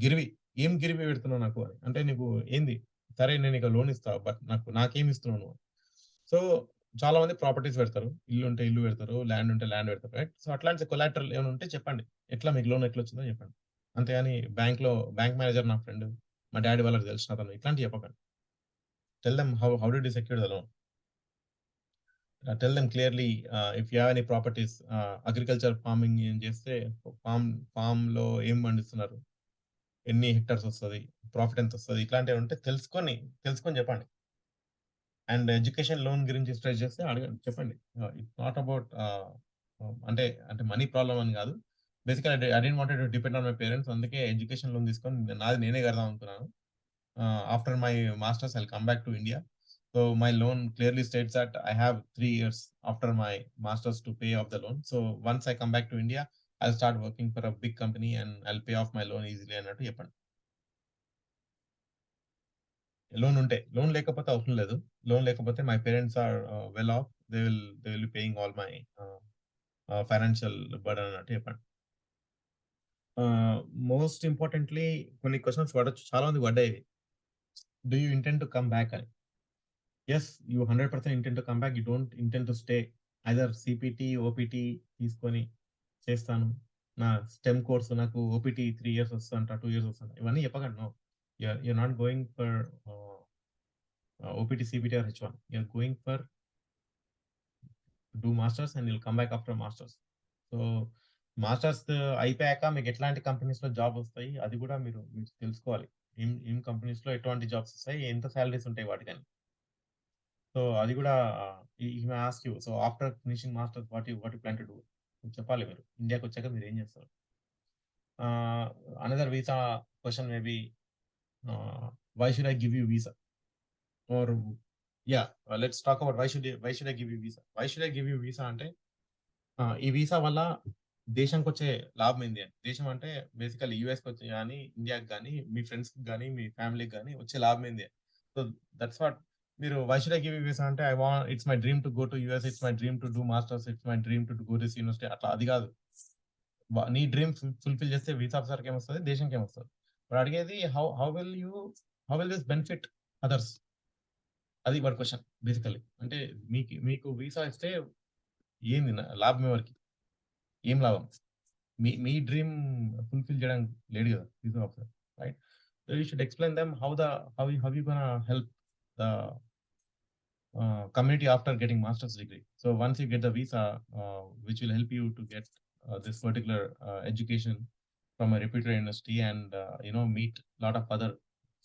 గిరివి. ఏం గిరివి పెడుతున్నావు నాకు అని. అంటే నీకు ఏంది? సరే నేను నీకు లోన్ ఇస్తా. బట్ నాకేమి ఇస్తున్నావు నువ్వు? సో చాలా మంది ప్రాపర్టీస్ పెడతారు. ఇల్లు ఉంటే ఇల్లు పెడతారు. ల్యాండ్ ఉంటే ల్యాండ్ పెడతారు. రైట్? సో అట్లాంటి కొలాటరల్ ఏమైనా ఉంటే చెప్పండి. ఎట్లా మీకు లోన్ ఎట్లొచ్చిందో చెప్పండి. అంతేగాని బ్యాంక్ మేనేజర్ నా ఫ్రెండ్, మా డ్యాడీ వాళ్ళకి తెలిసిన అతను ఇట్లాంటివి చెప్పకండి. Tell them how did you secure the loan? Tell them clearly if you have any properties, agriculture farming ఏం చేస్తే ఫార్మ్‌లో ఏం పండిస్తున్నారు? ఎన్ని హెక్టార్స్ వస్తది? ప్రాఫిట్ ఎంతొస్తది? ఇట్లాంటివి ఉంటే తెలుసుకొని చెప్పండి. అండ్ ఎడ్యుకేషన్ లోన్ గురించి స్ట్రెస్ చేస్తే అడగండి చెప్పండి. ఇట్స్ నాట్ అబౌట్ అంటే మనీ ప్రాబ్లమ్ అని కాదు. Basically I didn't wanted to depend on my parents. అందుకే ఎడ్యుకేషన్ లోన్ తీసుకొని నాది నేనే కడదాం అనుకున్నాను. After my masters I'll come back to India. So my loan clearly states that I have 3 years after my masters to pay off the loan. So once I come back to India I'll start working for a big company and I'll pay off my loan easily అన్నట్టు చెప్పండి. Loan ఉంటే. Loan లేకపోతే అవసరం లేదు. Loan లేకపోతే my parents are well off. They will be paying all my financial burden అన్నట్టు చెప్పండి. Most importantly కొన్ని క్వెషన్స్ పడొచ్చు. చాలా మందికి పడ్డాయి. Do you intend to come back అని. Yes, you 100% intend to come back. You don't intend to stay. Either CPT, OPT తీసుకొని చేస్తాను. నా స్టెమ్ కోర్స్ నాకు ఓపీటీ 3 ఇయర్స్ వస్తదంట, 2 ఇయర్స్ వస్తదంట. ఇవన్నీ చెప్పకండి. No. You are not going for OPT, CPT or H1. You're going for do masters and you'll come back after masters. So masters అయిపోయాక మీకు ఎట్లాంటి కంపెనీస్‌లో జాబ్ వస్తాయి? అది కూడా మీరు తెలుసుకోవాలి. ఏం కంపెనీస్‌లో ఎటువంటి జాబ్స్ వస్తాయి? ఎంత సాలరీస్ ఉంటాయి వాటికని. సో అది కూడా he may ask you. So after finishing masters what you plan to do? చెప్పాలి మీరు. ఇండియాకొచ్చాక మీరేం చేస్తారు? Another visa question may be why should I give you visa? Or yeah! Let's talk about why should I give you visa? Why should I give you visa అంటే ఈ visa వల్ల దేశంకొచ్చే లాభం ఏంది అని. దేశం అంటే బేసికల్లీ యూఎస్‌కొచ్చి గాని, ఇండియాకి గాని, మీ ఫ్రెండ్స్‌కి గాని, మీ ఫ్యామిలీకి గాని వచ్చే లాభం ఏంది అని. సో దట్స్ వాట్ మీరు why should I give you visa అంటే it's my dream to go to US, it's my dream to do masters, it's my dream to go this university అట్లా అది కాదు. నీ డ్రీమ్ ఫుల్‌ఫిల్ చేస్తే visa ఆఫీసర్‌కి ఏమొస్తది? దేశంకేమొస్తది? వాడు అడిగేది how will this benefit others? అది వాడి క్వెషన్ బేసికల్లీ. అంటే మీకు వీసా ఇస్తే ఏంది లాభం ఎవరికి? ఏం లాభం? మీ డ్రీమ్ ఫుల్‌ఫిల్ చేయడానికి లేడు గదా! Visa officer. Right? So you should explain them how you gonna help the community after getting master's degree. So once you get the visa, which will help you to get this particular education from a reputed university, and meet a lot of other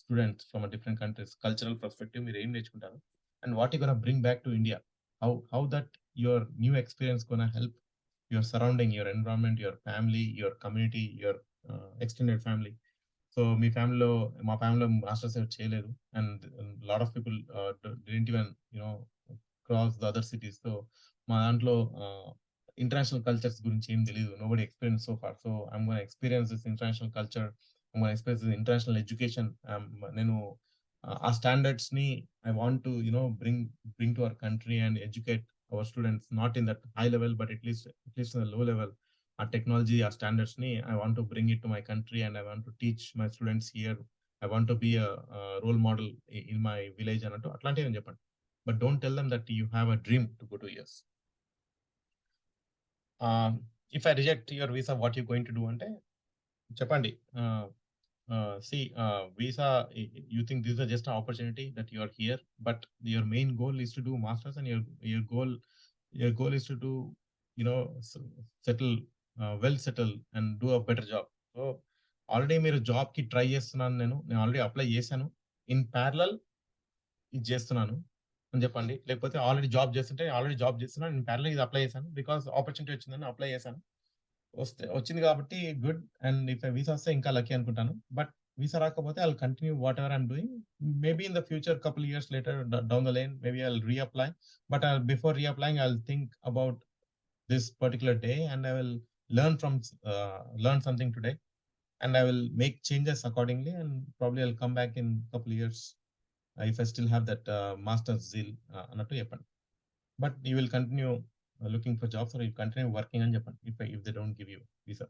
students from a different countries, cultural perspective, మీరు ఏం నేర్చుకుంటారు and what you're gonna bring back to India. How that your new experience gonna help your surrounding, your environment, your family, your community, your extended family. So మీ ఫ్యామిలీలో మా ఫ్యామిలీలో masters ఎవరు చేయలేదు. And lot of people didn't even cross the other cities. So మా దాంట్లో international cultures గురించి ఏం తెలియదు. Nobody experience so far. So I'm gonna experience this international culture, I'm gonna experience this international education. నేను ఆ standards ని I want to bring to our country and educate our students, not in that high level but at least in the low level. ఆ technology, ఆ standards ని I want to bring it to my country and I want to teach my students here. I want to be a role model in my village అన్నట్టు అట్లాంటివి చెప్పండి. But don't tell them that you have a dream to go to US. If I reject your visa, what you going to do అంటే చెప్పండి. See, visa, you think this is just an opportunity that you are here, but your main goal is to do masters, and your goal is to do, settle, well settle and do a better job. So already మీరు job కి try చేస్తున్నాను, నేను already apply చేశాను, in parallel ఇది చేస్తున్నాను అని చెప్పండి. లేకపోతే ఆల్రెడీ జాబ్ చేస్తున్నాను, ఇన్ ప్యారలల్ ఇది అప్లై చేశాను బికాస్ ఆపర్చునిటీ వచ్చిందని అప్లై చేశాను. వచ్చింది కాబట్టి గుడ్. అండ్ ఇఫ్ వీసా వస్తే ఇంకా లక్కీ అనుకుంటాను. బట్ వీసా రాకపోతే I continue whatever I'm doing. Maybe in the future couple years later down the line maybe I reapply. But before reapplying I think about this particular day, and I will learn something today, and I will make changes accordingly, and probably I'll come back in couple years if I still have that master's zeal అన్నట్టు చెప్పండి. But you will continue looking for jobs, or you continue working అని చెప్పండి if they don't give you visa.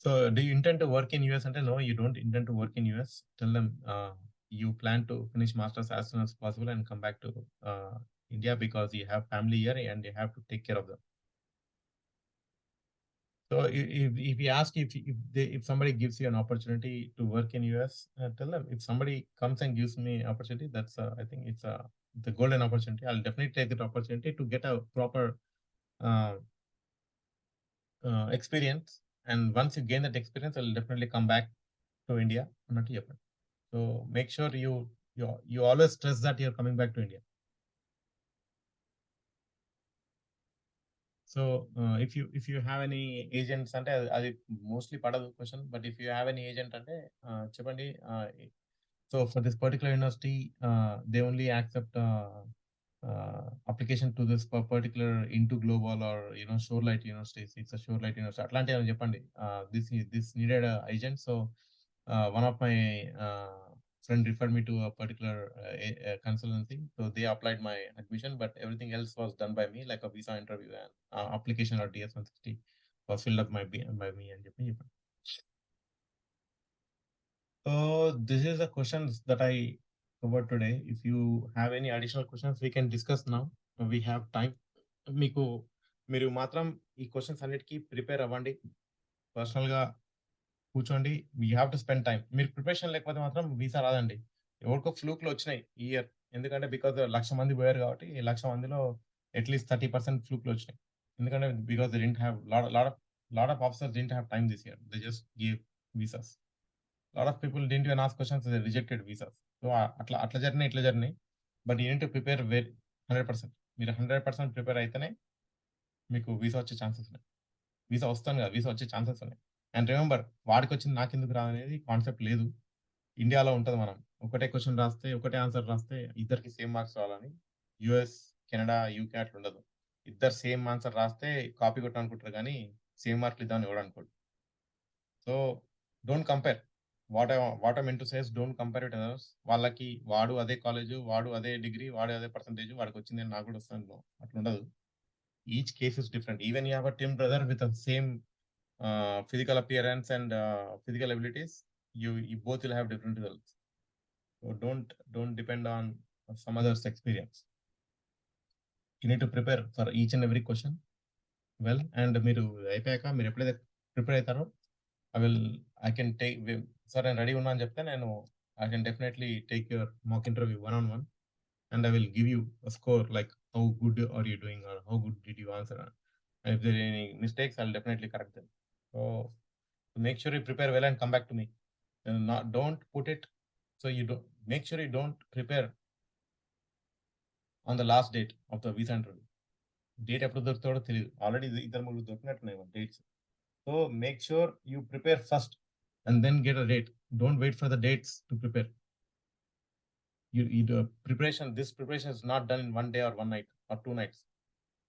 So do you intend to work in US? అంటే no, you don't intend to work in US. Tell them you plan to finish masters as soon as possible and come back to India because you have family here and you have to take care of them. So if you ask if somebody gives you an opportunity to work in US, tell them if somebody comes and gives me opportunity, that's I think it's a golden opportunity. I'll definitely take that opportunity to get a proper uh, experience. And once you gain that experience, I'll definitely come back to India. Not here. So make sure you always stress that you're coming back to India. So if you have any agents అంటే అది mostly పడదు question. But if you have any agent అంటే చెప్పండి. So for this particular university they only accept application to this particular into global or shorelight universities. It's a shorelight university అట్లాంటివి అని చెప్పండి. This needed a agent. So one of my friend referred me to a particular consultancy. So they applied my admission, but everything else was done by me, like a visa interview and application or DS-160 was filled up by me అని చెప్పి చెప్పండి. So this is the questions that I covered today. If you have any additional questions, we can discuss now. We have time. మీరు మాత్రం ఈ questions అన్నిటికీ prepare అవ్వండి. పర్సనల్గా కూర్చోండి. You have to spend time. మీరు ప్రిపరేషన్ లేకపోతే మాత్రం వీసా రాదండి. ఎవరికో ఫ్లూక్లో వచ్చినాయి ఈ ఇయర్. ఎందుకంటే బికాజ్ 1,00,000 మంది పోయారు కాబట్టి ఈ 1,00,000 మందిలో అట్లీస్ట్ 30% ఫ్లూక్లో వచ్చినాయి. ఎందుకంటే because they didn't have lot of officers didn't have time this year. They just give visas. Lot of people didn't even ask questions, they rejected visas. So అట్లా జరిగినాయి, ఇట్లా జరిగినాయి. But you need to prepare 100%. మీరు 100% prepare అయితేనే మీకు visa వచ్చే chances ఉన్నాయి. Visa వస్తాను కదా, వీసా వచ్చే ఛాన్సెస్ ఉన్నాయి. అండ్ రిమెంబర్, వాడికి వచ్చింది నాకెందుకు రాదనేది కాన్సెప్ట్ లేదు. ఇండియాలో ఉంటుంది. మనం ఒకటే క్వశ్చన్ రాస్తే, ఒకటే ఆన్సర్ రాస్తే ఇద్దరికి సేమ్ మార్క్స్ రావాలని. యుఎస్, కెనడా, యూకే అట్లా ఉండదు. ఇద్దరు సేమ్ ఆన్సర్ రాస్తే కాపీ కొట్ట అనుకుంటారు, కానీ సేమ్ మార్కులు ఇద్దామని ఎవడు అనుకోడు. So don't compare. What I mean to says, don't compare with others. వాళ్ళకి వాడు అదే కాలేజ్, వాడు అదే డిగ్రీ, వాడు అదే పర్సంటేజ్, వాడికి వచ్చింది నాకు కూడా వస్తుంది అట్లా ఉండదు. Each case is different. Even you have a twin brother with same physical appearance and physical abilities, you both will have different results. So don't depend on some others experience. You need to prepare for each and every question well. And మీరు అయిపోయాక, మీరు ఎప్పుడైతే prepare అవుతారో I can take, sir నేను ready ఉన్నా అని చెప్తే నేను I can definitely take your mock interview one on one, and I will give you a score like how good are you doing or how good did you answer. And if there are any mistakes, I'll definitely correct them. So make sure you prepare well and come back to me. And not don't put it so you don't make sure you don't prepare on the last date of the visa interview. Date ఎప్పుడు దొరుకుతాడో తెలియదు. Already ఇద్దరు ముగ్గురు దొరికినట్టున్నాయి dates. So make sure you prepare first and then get a date. Don't wait for the dates to prepare. This preparation is not done in one day or one night or two nights.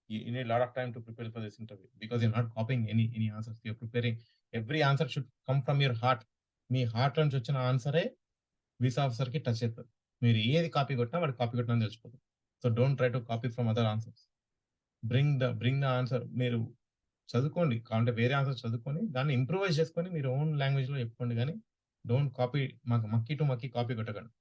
You need a lot of time to prepare for this interview because you're not copying any answers. You're preparing. Every answer should come from your heart. Me heart నుంచి వచ్చిన ఆన్సరే visa ఆఫీసర్కి touch అవుతుంది. మీరు ఏది copy కొట్టినా వాడు copy కొట్టినా తెలిసిపోతుంది. So don't try to copy from other answers. Bring the answer. మీరు చదువుకోండి కావాలంటే వేరే ఆన్సర్ చదువుకొని దాన్ని ఇంప్రూవైజ్ చేసుకొని మీరు ఓన్ లాంగ్వేజ్లో చెప్పుకోండి, కానీ డోంట్ కాపీ. మాకు మక్కీ టు మక్కీ కాపీ కొట్టకండి.